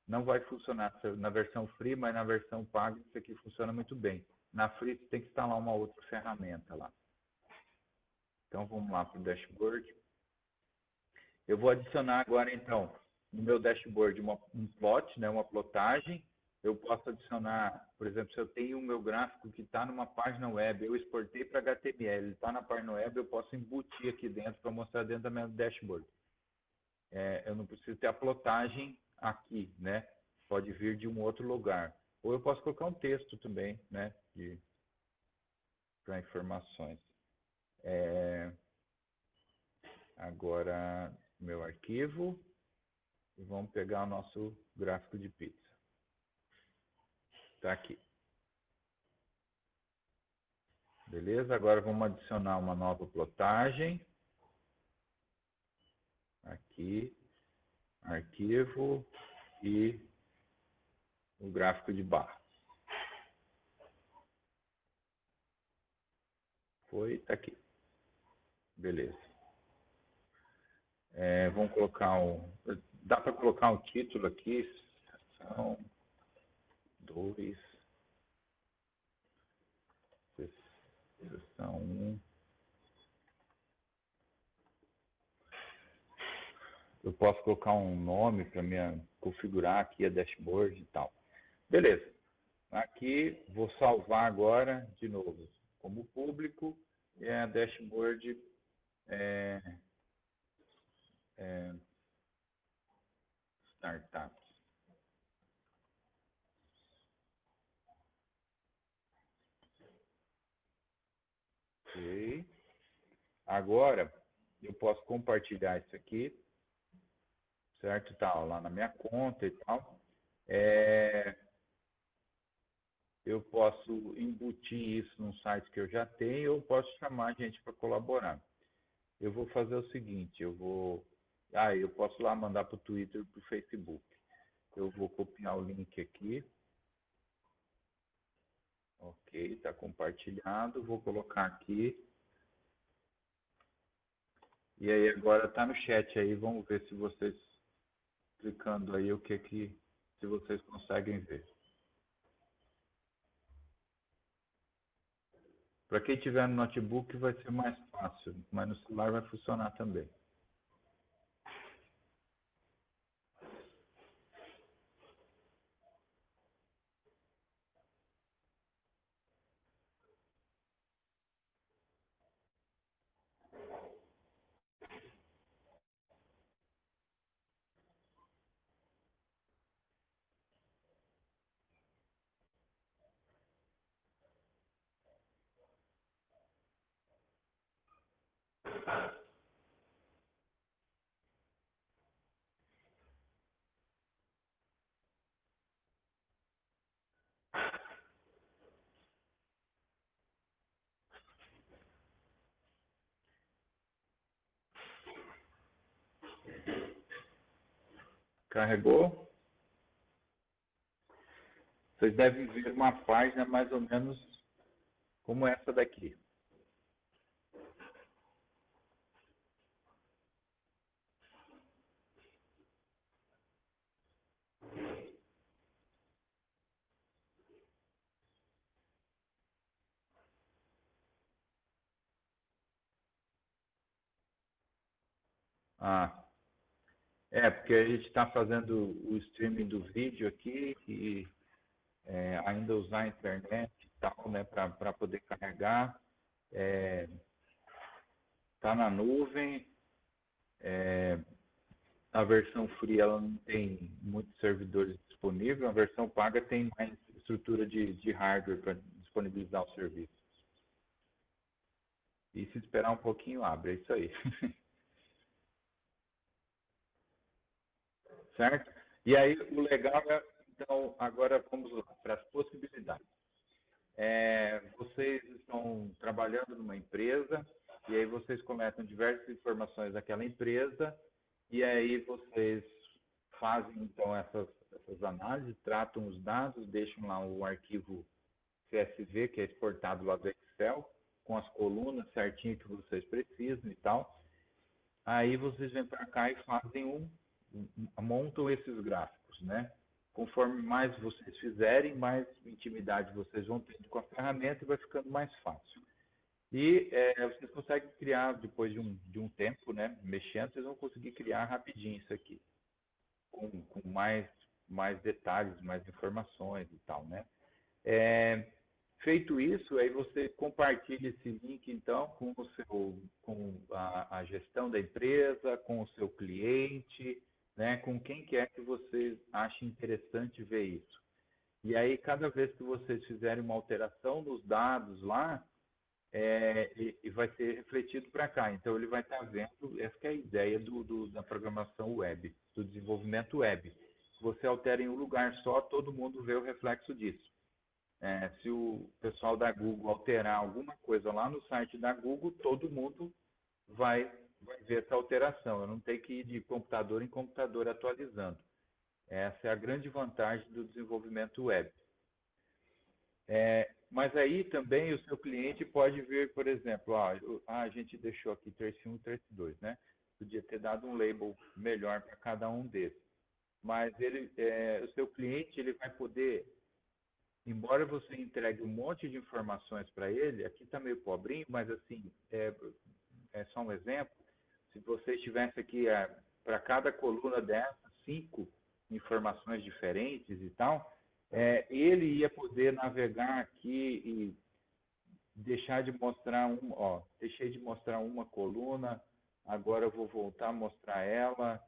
Não vai funcionar na versão free, mas na versão paga isso aqui funciona muito bem. Na free você tem que instalar uma outra ferramenta lá. Então vamos lá para o dashboard. Eu vou adicionar agora então no meu dashboard um plot, né, uma plotagem. Eu posso adicionar, por exemplo, se eu tenho o meu gráfico que está numa página web, eu exportei para HTML, ele está na página web, eu posso embutir aqui dentro para mostrar dentro da minha dashboard. Eu não preciso ter a plotagem aqui, né? Pode vir de um outro lugar. Ou eu posso colocar um texto também, né? Para informações. Agora, meu arquivo. E vamos pegar o nosso gráfico de pizza. Está aqui. Beleza? Agora vamos adicionar uma nova plotagem. Aqui, arquivo e o gráfico de barra. Foi, está aqui. Beleza. Vamos colocar dá para colocar um título aqui, sessão 2, sessão 1, Eu posso colocar um nome para me configurar aqui a dashboard e tal. Beleza. Aqui, vou salvar agora, de novo, como público, e a dashboard é, é, startups. Ok. Agora, eu posso compartilhar isso aqui, certo? Tá lá na minha conta e tal. Eu posso embutir isso num site que eu já tenho ou posso chamar gente para colaborar. Eu vou fazer o seguinte, eu posso lá mandar para o Twitter e para o Facebook. Eu vou copiar o link aqui. Ok, está compartilhado. Vou colocar aqui. E aí agora está no chat aí. Vamos ver se vocês, clicando aí, se vocês conseguem ver. Para quem tiver no notebook vai ser mais fácil, mas no celular vai funcionar também. Carregou? Vocês devem ver uma página mais ou menos como essa daqui. Ah, porque a gente está fazendo o streaming do vídeo aqui e ainda usar a internet e tal, né, para poder carregar. Está na nuvem. A versão free ela não tem muitos servidores disponíveis, a versão paga tem mais estrutura de hardware para disponibilizar o serviço. E se esperar um pouquinho, abre, é isso aí. Certo? E aí, o legal é, então, agora vamos lá para as possibilidades. Vocês estão trabalhando numa empresa, e aí vocês coletam diversas informações daquela empresa, e aí vocês fazem, então, essas análises, tratam os dados, deixam lá o arquivo CSV, que é exportado lá do Excel, com as colunas certinho que vocês precisam e tal. Aí vocês vêm para cá e fazem montam esses gráficos, né? Conforme mais vocês fizerem, mais intimidade vocês vão tendo com a ferramenta e vai ficando mais fácil. E vocês conseguem criar, depois de um tempo, né, mexendo, vocês vão conseguir criar rapidinho isso aqui, com mais detalhes, mais informações e tal, né? Feito isso, aí você compartilha esse link, então, com a gestão da empresa, com o seu cliente, né, com quem quer que você ache interessante ver isso. E aí, cada vez que vocês fizerem uma alteração nos dados lá, e vai ser refletido para cá. Então, ele vai estar vendo, essa que é a ideia da programação web, do desenvolvimento web. Se você altera em um lugar só, todo mundo vê o reflexo disso. Se o pessoal da Google alterar alguma coisa lá no site da Google, todo mundo vai ver essa alteração. Eu não tenho que ir de computador em computador atualizando. Essa é a grande vantagem do desenvolvimento web. Mas aí também o seu cliente pode ver, por exemplo, a gente deixou aqui trace 1 e trace 2, né? Podia ter dado um label melhor para cada um desses. Mas o seu cliente ele vai poder, embora você entregue um monte de informações para ele, aqui está meio pobrinho, mas assim, é só um exemplo. Se você estivesse aqui para cada coluna dessa, 5 informações diferentes e tal, ele ia poder navegar aqui e deixar de mostrar deixei de mostrar uma coluna, agora eu vou voltar a mostrar ela.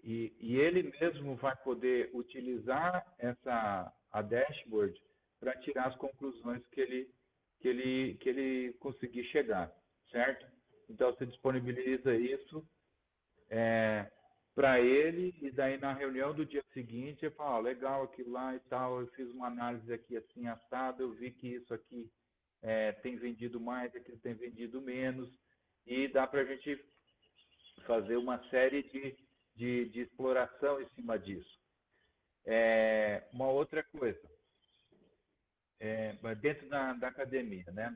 E ele mesmo vai poder utilizar a dashboard para tirar as conclusões que ele conseguir chegar, certo? Então, você disponibiliza isso para ele, e daí na reunião do dia seguinte, ele fala, legal, aquilo lá e tal, eu fiz uma análise aqui assim, assado, eu vi que isso aqui tem vendido mais, aquilo tem vendido menos, e dá para a gente fazer uma série de exploração em cima disso. Uma outra coisa, dentro da academia, né,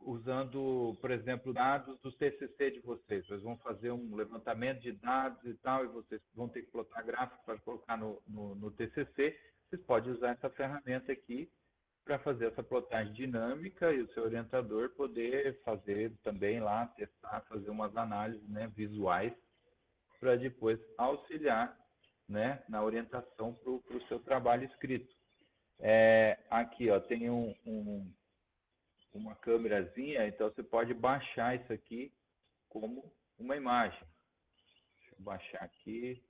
usando, por exemplo, dados do TCC de vocês. Vocês vão fazer um levantamento de dados e tal, e vocês vão ter que plotar gráfico para colocar no TCC. Vocês podem usar essa ferramenta aqui para fazer essa plotagem dinâmica, e o seu orientador poder fazer também lá, testar, fazer umas análises, né, visuais, para depois auxiliar, né, na orientação para o seu trabalho escrito. Aqui, ó, tem uma câmerazinha, então você pode baixar isso aqui como uma imagem. Deixa eu baixar aqui.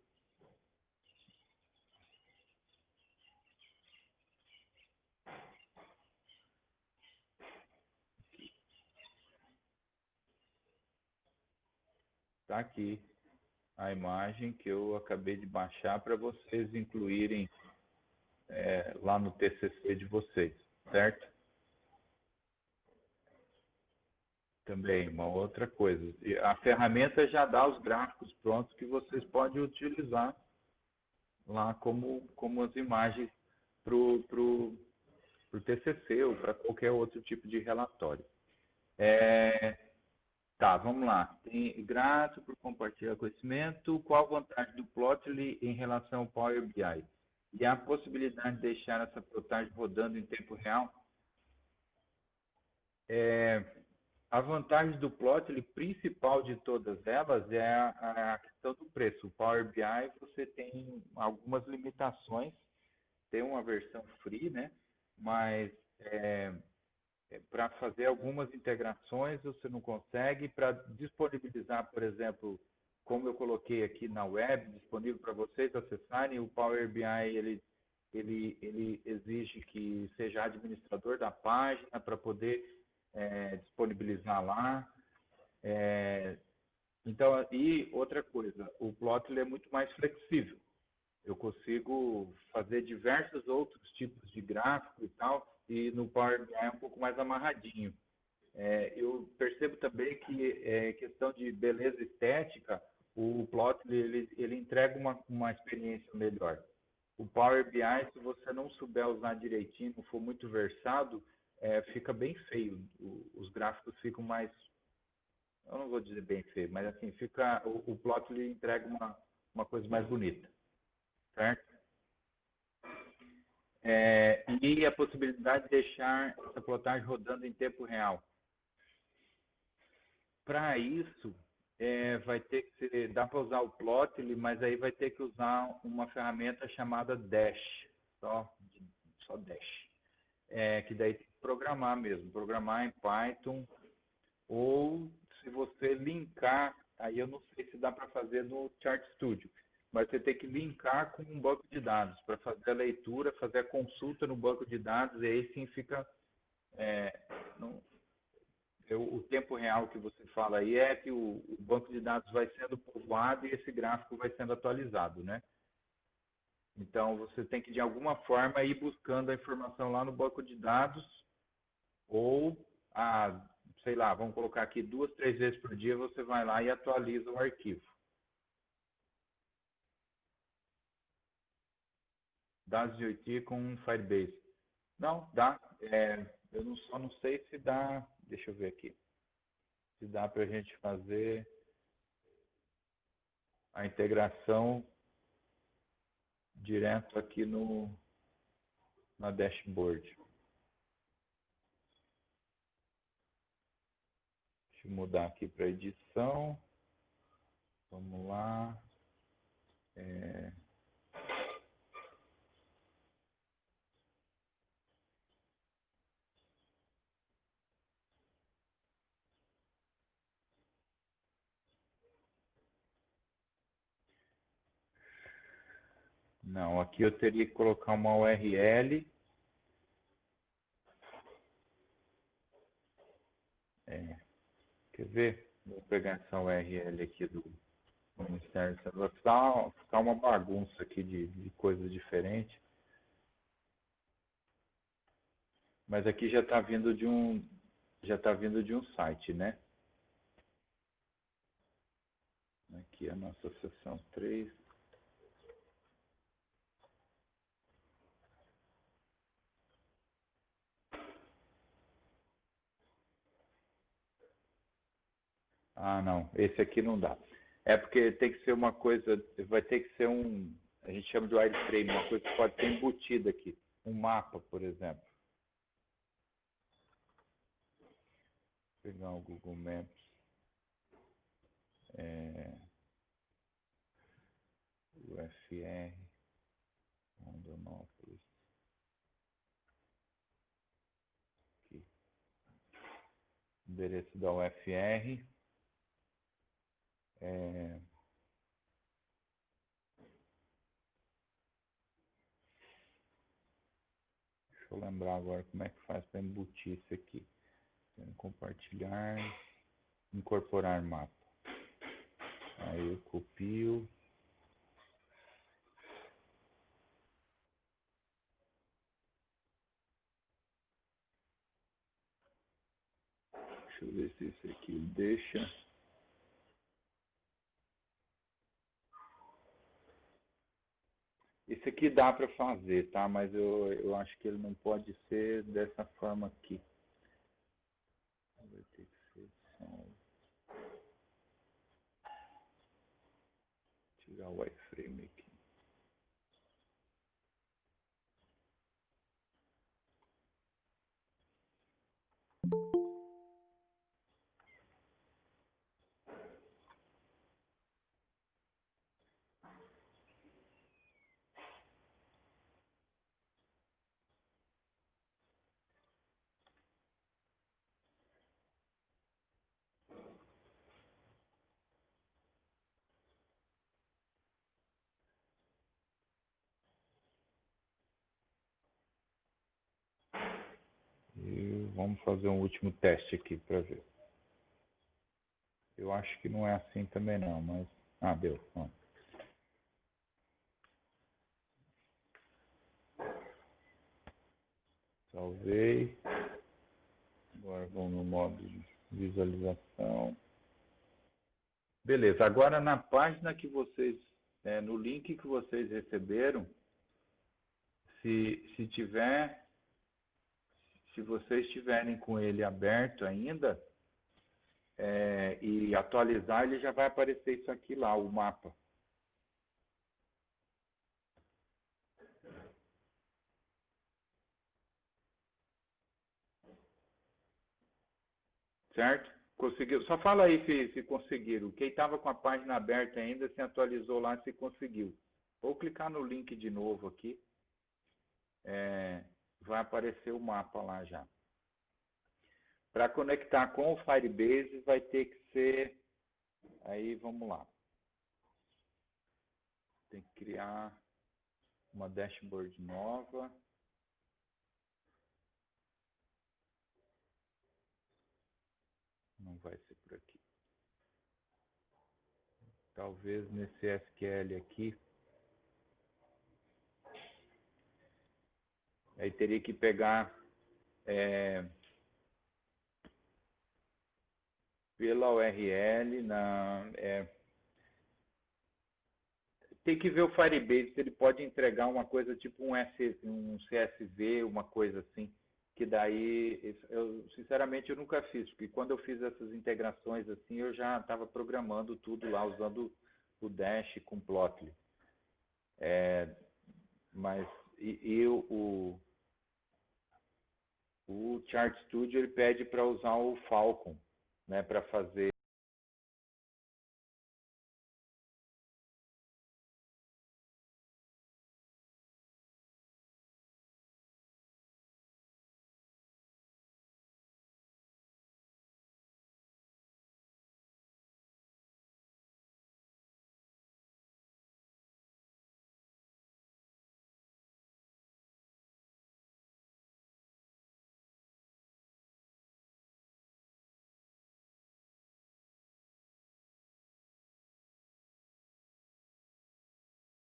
Está aqui a imagem que eu acabei de baixar para vocês incluírem lá no TCC de vocês, certo? Também, uma outra coisa. A ferramenta já dá os gráficos prontos que vocês podem utilizar lá como as imagens para o TCC ou para qualquer outro tipo de relatório. Tá, vamos lá. Grato por compartilhar conhecimento. Qual a vantagem do Plotly em relação ao Power BI? E a possibilidade de deixar essa plotagem rodando em tempo real? A vantagem do Plotly, principal de todas elas, é a questão do preço. O Power BI, você tem algumas limitações. Tem uma versão free, né? Mas para fazer algumas integrações você não consegue. Para disponibilizar, por exemplo, como eu coloquei aqui na web, disponível para vocês acessarem, o Power BI ele exige que seja administrador da página para poder disponibilizar lá. Então, e outra coisa, o Plotly é muito mais flexível. Eu consigo fazer diversos outros tipos de gráfico e tal, e no Power BI é um pouco mais amarradinho. Eu percebo também que, questão de beleza estética, o Plotly ele entrega uma experiência melhor. O Power BI, se você não souber usar direitinho, não for muito versado, fica bem feio. Os gráficos ficam mais, eu não vou dizer bem feio, mas assim, o Plotly entrega uma coisa mais bonita, certo? E a possibilidade de deixar essa plotagem rodando em tempo real. Para isso, vai ter que ser, dá para usar o Plotly, mas aí vai ter que usar uma ferramenta chamada Dash, só Dash, que daí tem que programar mesmo, programar em Python, ou se você linkar, aí eu não sei se dá para fazer no Chart Studio, mas você tem que linkar com um banco de dados para fazer a leitura, fazer a consulta no banco de dados, e aí sim fica o tempo real que você fala aí é que o banco de dados vai sendo povoado e esse gráfico vai sendo atualizado, né? Então, você tem que, de alguma forma, ir buscando a informação lá no banco de dados ou, sei lá, vamos colocar aqui 2, 3 vezes por dia, você vai lá e atualiza o arquivo. Dados de OT com Firebase. Não, dá. Eu só não sei se dá, deixa eu ver aqui, se dá para a gente fazer a integração direto aqui no na dashboard. Deixa eu mudar aqui para edição. Vamos lá. Não, aqui eu teria que colocar uma URL. Quer ver? Vou pegar essa URL aqui do Ministério da Saúde. Vai ficar uma bagunça aqui de coisas diferentes. Mas aqui já está vindo de um site, né? Aqui a nossa seção 3. Ah, não. Esse aqui não dá. É porque tem que ser uma coisa, vai ter que ser a gente chama de wireframe, uma coisa que pode ser embutida aqui. Um mapa, por exemplo. Vou pegar o Google Maps. UFR, Rondonópolis. Aqui. Endereço da UFR. Deixa eu lembrar agora como é que faz para embutir isso aqui. Compartilhar, incorporar mapa. Aí eu copio. Deixa eu ver se esse aqui deixa. Esse aqui dá para fazer, tá? Mas eu acho que ele não pode ser dessa forma aqui. Vai ter que ser só... Tirar o wireframe aqui. E vamos fazer um último teste aqui para ver. Eu acho que não é assim também não, mas... Ah, deu. Ó. Salvei. Agora vamos no modo de visualização. Beleza, agora na página que vocês, no link que vocês receberam, se vocês estiverem com ele aberto ainda, e atualizar, ele já vai aparecer isso aqui lá, o mapa. Certo? Conseguiu? Só fala aí se conseguiram. Quem estava com a página aberta ainda, se atualizou lá, se conseguiu. Ou clicar no link de novo aqui, vai aparecer o mapa lá já. Para conectar com o Firebase, vai ter que ser... Aí, vamos lá. Tem que criar uma dashboard nova. Não vai ser por aqui. Talvez nesse SQL aqui. Aí teria que pegar pela URL, tem que ver o Firebase, se ele pode entregar uma coisa tipo um CSV, uma coisa assim, que daí, eu sinceramente eu nunca fiz, porque quando eu fiz essas integrações assim, eu já estava programando tudo lá, usando o Dash com Plotly. Mas Chart Studio ele pede para usar o Falcon, né, para fazer